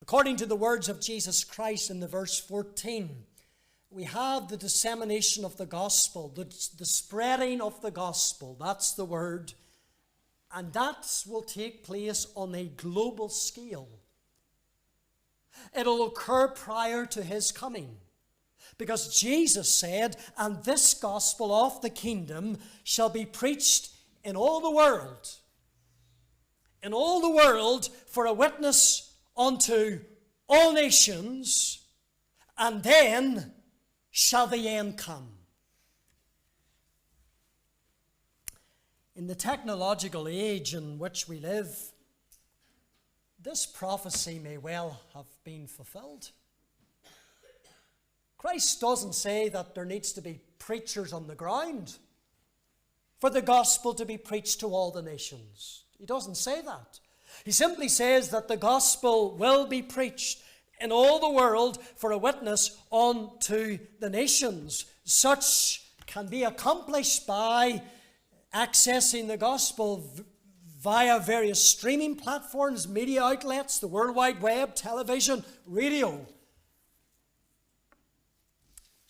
According to the words of Jesus Christ in the verse 14, we have the dissemination of the gospel, the spreading of the gospel. That's the word. And that will take place on a global scale. It'll occur prior to his coming. Because Jesus said, and this gospel of the kingdom shall be preached in all the world. In all the world for a witness unto all nations, and then shall the end come. In the technological age in which we live, this prophecy may well have been fulfilled. Christ doesn't say that there needs to be preachers on the ground for the gospel to be preached to all the nations. He doesn't say that. He simply says that the gospel will be preached in all the world for a witness unto the nations. Such can be accomplished by accessing the gospel via various streaming platforms, media outlets, the World Wide Web, television, radio.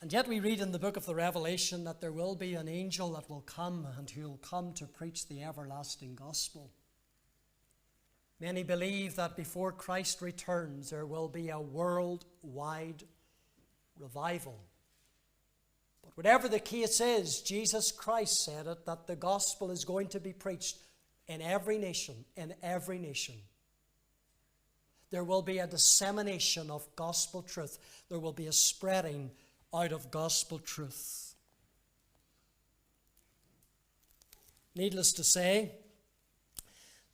And yet we read in the book of the Revelation that there will be an angel that will come and who will come to preach the everlasting gospel. Many believe that before Christ returns, there will be a worldwide revival. But whatever the case is, Jesus Christ said it, that the gospel is going to be preached in every nation, in every nation. There will be a dissemination of gospel truth. There will be a spreading out of gospel truth. Needless to say,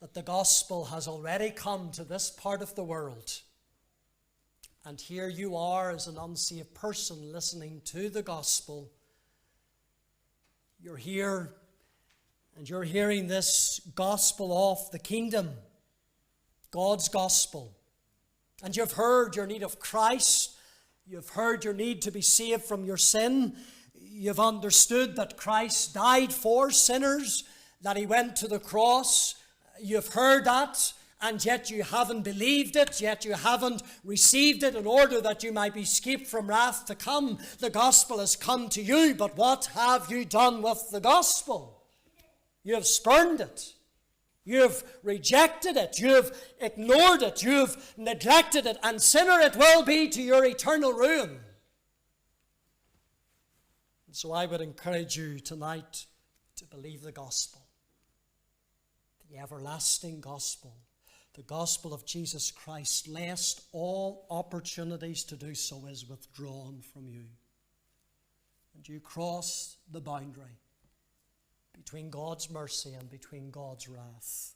that the gospel has already come to this part of the world. And here you are as an unsaved person listening to the gospel. You're here and you're hearing this gospel of the kingdom, God's gospel. And you've heard your need of Christ. You've heard your need to be saved from your sin. You've understood that Christ died for sinners, that he went to the cross. You've heard that, and yet you haven't believed it, yet you haven't received it in order that you might be escaped from wrath to come. The gospel has come to you, but what have you done with the gospel? You have spurned it. You've rejected it. You've ignored it. You've neglected it. And sinner, it will be to your eternal ruin. And so I would encourage you tonight to believe the gospel. The everlasting gospel. The gospel of Jesus Christ, lest all opportunities to do so is withdrawn from you. And you cross the boundary between God's mercy and between God's wrath.